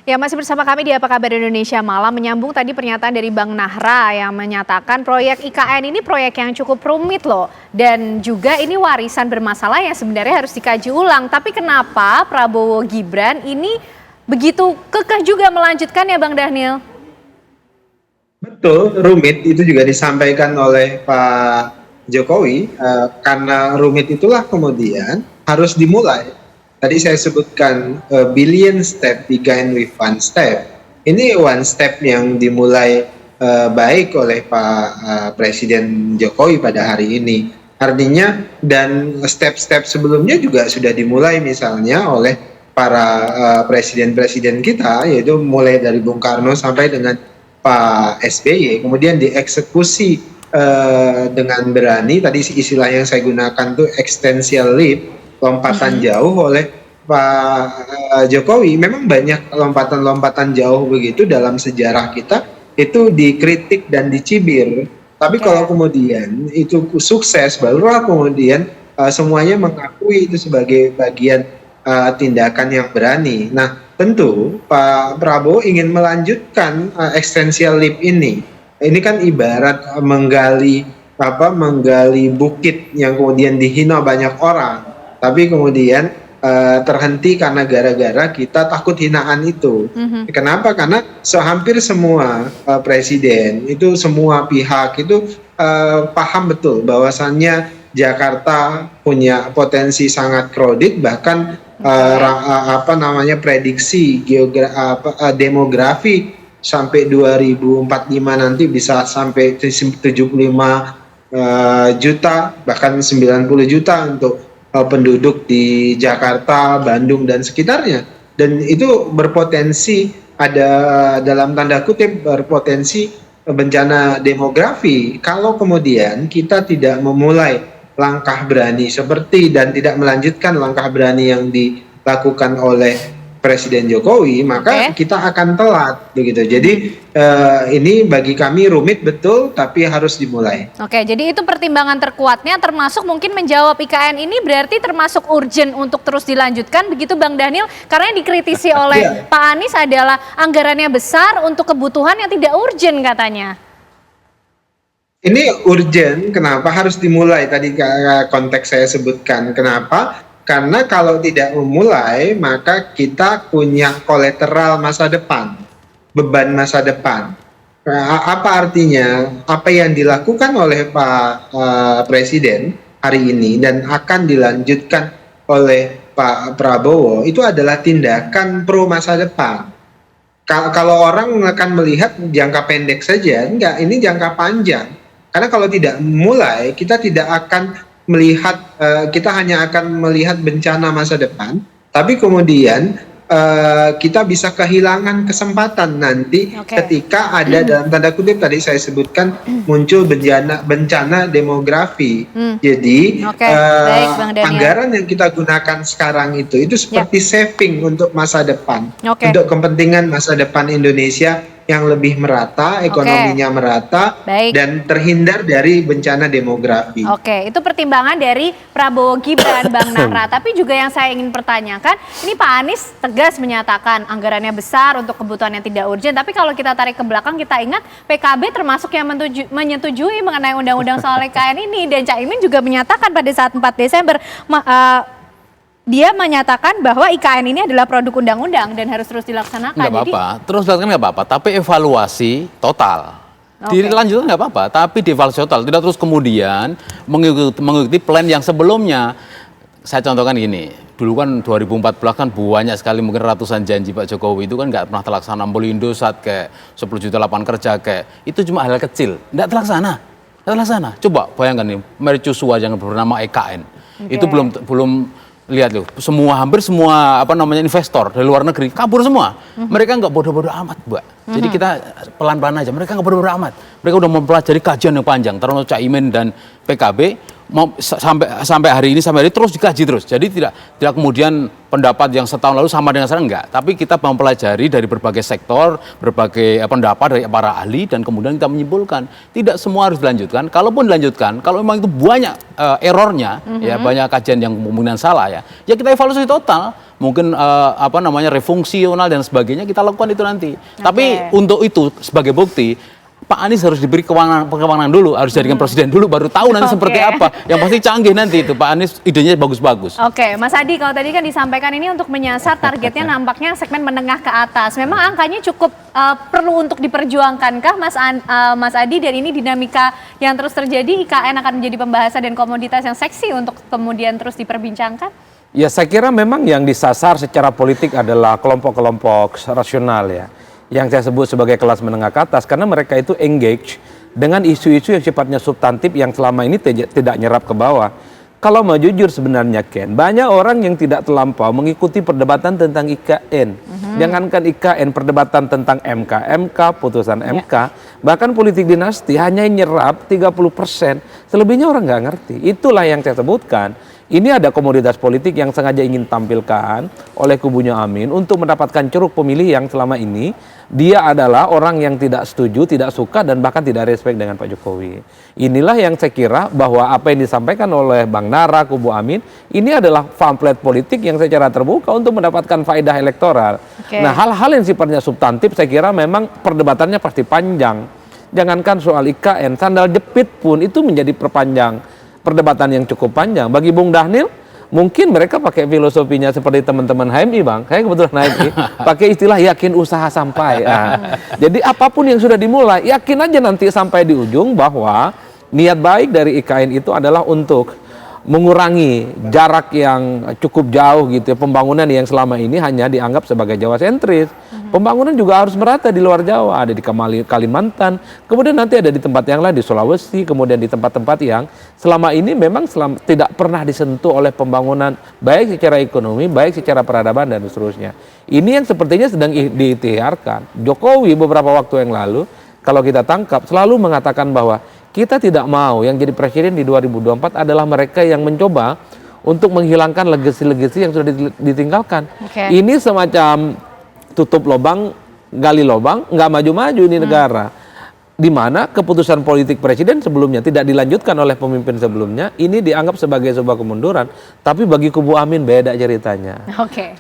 Ya, masih bersama kami di Apa Kabar Indonesia Malam, menyambung tadi pernyataan dari Bang Nahra yang menyatakan proyek IKN ini proyek yang cukup rumit loh. Dan juga ini warisan bermasalah yang sebenarnya harus dikaji ulang. Tapi kenapa Prabowo Gibran ini begitu kekeh juga melanjutkan ya Bang Dhanil? Betul, rumit itu juga disampaikan oleh Pak Jokowi, karena rumit itulah kemudian harus dimulai. Tadi saya sebutkan billion step began with one step. Ini one step yang dimulai baik oleh Pak Presiden Jokowi pada hari ini. Artinya dan step-step sebelumnya juga sudah dimulai misalnya oleh para presiden-presiden kita, yaitu mulai dari Bung Karno sampai dengan Pak SBY, kemudian dieksekusi dengan berani. Tadi istilah yang saya gunakan tuh extensial leap, lompatan jauh oleh Pak Jokowi. Memang banyak lompatan-lompatan jauh begitu dalam sejarah kita, itu dikritik dan dicibir. Tapi kalau kemudian itu sukses, barulah kemudian semuanya mengakui itu sebagai bagian tindakan yang berani. Nah, tentu Pak Prabowo ingin melanjutkan extensial leap ini. Ini kan ibarat menggali bukit yang kemudian dihina banyak orang, tapi kemudian terhenti karena gara-gara kita takut hinaan itu. Kenapa? Karena hampir semua presiden itu, semua pihak itu paham betul bahwasannya Jakarta punya potensi sangat crowded, bahkan prediksi demografi sampai 2045 nanti bisa sampai 75 juta, bahkan 90 juta untuk penduduk di Jakarta, Bandung dan sekitarnya. Dan itu berpotensi, ada dalam tanda kutip berpotensi bencana demografi kalau kemudian kita tidak memulai langkah berani seperti dan tidak melanjutkan langkah berani yang dilakukan oleh Presiden Jokowi, maka kita akan telat begitu. Jadi ini bagi kami rumit betul, tapi harus dimulai. Oke, jadi itu pertimbangan terkuatnya, termasuk mungkin menjawab IKN ini berarti termasuk urgent untuk terus dilanjutkan, begitu Bang Dhanil? Karena yang dikritisi oleh Pak Anies adalah anggarannya besar untuk kebutuhan yang tidak urgent katanya. Ini urgent, kenapa harus dimulai? Tadi konteks saya sebutkan. Kenapa? Karena kalau tidak memulai, maka kita punya kolateral masa depan, beban masa depan. Apa artinya? Apa yang dilakukan oleh Pak Presiden hari ini dan akan dilanjutkan oleh Pak Prabowo itu adalah tindakan pro masa depan. Kalau orang akan melihat jangka pendek saja, enggak, ini jangka panjang. Karena kalau tidak mulai, kita tidak akan melihat, kita hanya akan melihat bencana masa depan, tapi kemudian kita bisa kehilangan kesempatan nanti ketika ada dalam tanda kutip tadi saya sebutkan muncul bencana demografi. Jadi anggaran yang kita gunakan sekarang itu seperti saving untuk masa depan, untuk kepentingan masa depan Indonesia yang lebih merata, ekonominya merata, dan terhindar dari bencana demografi. Oke, itu pertimbangan dari Prabowo Gibran, Bang Nahra. Tapi juga yang saya ingin pertanyakan, ini Pak Anies tegas menyatakan anggarannya besar untuk kebutuhan yang tidak urgent. Tapi kalau kita tarik ke belakang, kita ingat PKB termasuk yang menyetujui mengenai undang-undang soal IKN ini. Dan Cak Imin juga menyatakan pada saat 4 Desember, dia menyatakan bahwa IKN ini adalah produk undang-undang dan harus terus dilaksanakan. Nggak apa-apa, terus dilaksanakan nggak apa-apa, tapi evaluasi total. Dilanjutkan nggak apa-apa, tapi dievaluasi total. Tidak terus kemudian mengikuti plan yang sebelumnya. Saya contohkan gini, dulu kan 2014 kan banyak sekali, mungkin ratusan janji Pak Jokowi itu kan nggak pernah terlaksana. Indosat kayak 10 juta lapangan kerja kayak, itu cuma hal kecil, nggak terlaksana. Coba bayangkan nih, mercusuar yang bernama EKN, itu belum lihat loh, hampir semua investor dari luar negeri kabur semua. Mereka nggak bodoh-bodoh amat, Mbak. Jadi kita pelan-pelan aja. Mereka nggak bodoh-bodoh amat. Mereka udah mempelajari kajian yang panjang, termasuk Cak Imin dan PKB sampai hari ini terus dikaji terus. Jadi tidak kemudian pendapat yang setahun lalu sama dengan sekarang, enggak. Tapi kita mempelajari dari berbagai sektor, berbagai pendapat dari para ahli, dan kemudian kita menyimpulkan tidak semua harus dilanjutkan. Kalaupun dilanjutkan, kalau memang itu banyak errornya, ya banyak kajian yang kemungkinan salah ya kita evaluasi total. Mungkin refungsional dan sebagainya kita lakukan itu nanti. Tapi untuk itu sebagai bukti, Pak Anies harus diberi kewenangan dulu, harus jadikan presiden dulu, baru tahu nanti seperti apa. Yang pasti canggih nanti itu, Pak Anies idenya bagus-bagus. Oke, Mas Adi, kalau tadi kan disampaikan ini untuk menyasar targetnya nampaknya segmen menengah ke atas. Memang angkanya cukup perlu untuk diperjuangkankah, Mas Adi? Dan ini dinamika yang terus terjadi, IKN akan menjadi pembahasan dan komoditas yang seksi untuk kemudian terus diperbincangkan? Ya, saya kira memang yang disasar secara politik adalah kelompok-kelompok rasional ya, yang saya sebut sebagai kelas menengah ke atas, karena mereka itu engage dengan isu-isu yang sifatnya substantif yang selama ini tidak nyerap ke bawah. Kalau mau jujur sebenarnya Ken, banyak orang yang tidak terlampau mengikuti perdebatan tentang IKN. Jangankan IKN, perdebatan tentang MK, putusan MK, bahkan politik dinasti hanya nyerap 30%, selebihnya orang nggak ngerti. Itulah yang saya sebutkan. Ini ada komoditas politik yang sengaja ingin tampilkan oleh kubunya Amin untuk mendapatkan ceruk pemilih yang selama ini dia adalah orang yang tidak setuju, tidak suka, dan bahkan tidak respect dengan Pak Jokowi. Inilah yang saya kira bahwa apa yang disampaikan oleh Bang Nara, kubu Amin, ini adalah pamflet politik yang secara terbuka untuk mendapatkan faedah elektoral. Nah, hal-hal yang sifatnya substantif saya kira memang perdebatannya pasti panjang. Jangankan soal IKN, sandal jepit pun itu menjadi perdebatan yang cukup panjang. Bagi Bung Dhanil, mungkin mereka pakai filosofinya seperti teman-teman HMI, Bang. Saya kebetulan HMI, pakai istilah yakin usaha sampai. Jadi apapun yang sudah dimulai, yakin aja nanti sampai di ujung bahwa niat baik dari IKN itu adalah untuk mengurangi jarak yang cukup jauh gitu ya, pembangunan yang selama ini hanya dianggap sebagai Jawa sentris. Pembangunan juga harus merata di luar Jawa, ada di Kalimantan, kemudian nanti ada di tempat yang lain di Sulawesi, kemudian di tempat-tempat yang selama ini memang tidak pernah disentuh oleh pembangunan baik secara ekonomi, baik secara peradaban dan seterusnya. Ini yang sepertinya sedang diikhtiarkan. Jokowi beberapa waktu yang lalu, kalau kita tangkap, selalu mengatakan bahwa kita tidak mau yang jadi presiden di 2024 adalah mereka yang mencoba untuk menghilangkan legasi-legasi yang sudah ditinggalkan. Ini semacam tutup lubang, gali lubang, nggak maju-maju ini negara. Di mana keputusan politik presiden sebelumnya tidak dilanjutkan oleh pemimpin sebelumnya, ini dianggap sebagai sebuah kemunduran. Tapi bagi kubu Amin beda ceritanya.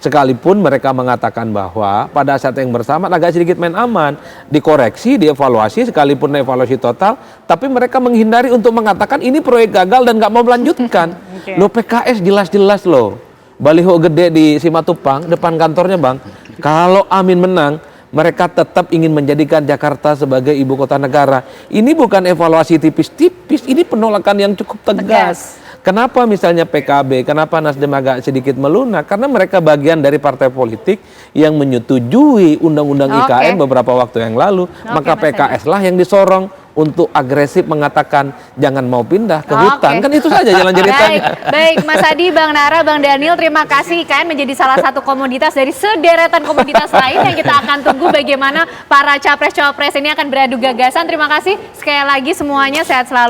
Sekalipun mereka mengatakan bahwa pada saat yang bersamaan agak sedikit main aman, dikoreksi, dievaluasi, sekalipun evaluasi total, tapi mereka menghindari untuk mengatakan ini proyek gagal dan nggak mau melanjutkan. Loh, PKS jelas-jelas loh, baliho gede di Simatupang depan kantornya, Bang. Kalau Amin menang, mereka tetap ingin menjadikan Jakarta sebagai ibu kota negara. Ini bukan evaluasi tipis-tipis, ini penolakan yang cukup tegas. Kenapa misalnya PKB, kenapa Nasdem agak sedikit melunak? Karena mereka bagian dari partai politik yang menyetujui undang-undang IKN beberapa waktu yang lalu. Maka PKS lah yang disorong untuk agresif mengatakan jangan mau pindah ke hutan. Kan itu saja jalan ceritanya. Baik, Mas Adi, Bang Nara, Bang Dhanil, terima kasih. IKN menjadi salah satu komoditas dari sederetan komoditas lain yang kita akan tunggu bagaimana para capres-cawapres ini akan beradu gagasan. Terima kasih sekali lagi semuanya, sehat selalu.